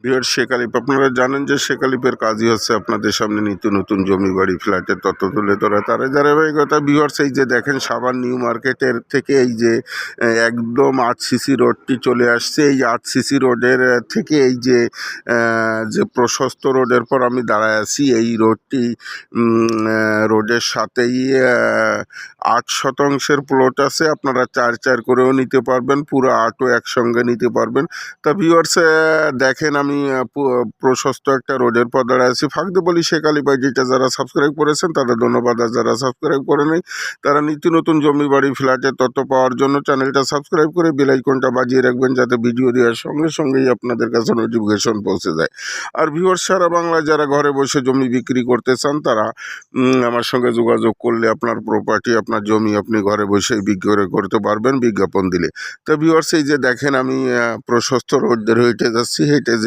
Viewers, Sheikh আলিফ। আপনারা জানেন যে শেখ আলিফের কাজই হচ্ছে আপনাদের সামনে নিত্য নতুন জমি বাড়ি ফ্ল্যাটের তথ্য তুলে ধরা। তার ধারাবাহিকতা ভিউয়ার্স, এই যে দেখেন সাভার নিউ মার্কেটের থেকে এই যে একদম 8 সিসি রোডটি চলে আসছে। এই 8 সিসি রোডের থেকে এই যে প্রশস্ত রোডের পর আমি দাঁড়ায় আছি, এই রোডটি রোডের সাথেই 8 শতাংশের প্লট আছে। আপনারা 4 করেও নিতে পারবেন, পুরো 8ও একসঙ্গে নিতে পারবেন। তা ভিউয়ার্স, দেখেন আমি প্রশস্ত একটা রোডের পর দাঁড়ায় আছি। ফাঁকতে বলি, শেখ আলিফ আইডিটা যারা সাবস্ক্রাইব করেছেন তাদের ধন্যবাদ, আর যারা সাবস্ক্রাইব করে নেই তারা নিত্য নতুন জমি বাড়ি ফ্ল্যাটের তথ্য পাওয়ার জন্য চ্যানেলটা সাবস্ক্রাইব করে বেল আইকনটা বাজিয়ে রাখবেন, যাতে ভিডিও দেওয়ার সঙ্গে সঙ্গেই আপনাদের কাছে নোটিফিকেশন পৌঁছে যায়। আর ভিউয়ার্স, সারা বাংলায় যারা ঘরে বসে জমি বিক্রি করতে চান তারা আমার সঙ্গে যোগাযোগ করলে আপনার প্রপার্টি, আপনার জমি আপনি ঘরে বসে বিক্রি করতে পারবেন বিজ্ঞাপন দিলে। তো ভিউয়ার্স, এই যে দেখেন আমি প্রশস্ত রোড ধরে হেঁটে যাচ্ছি, হেঁটে যে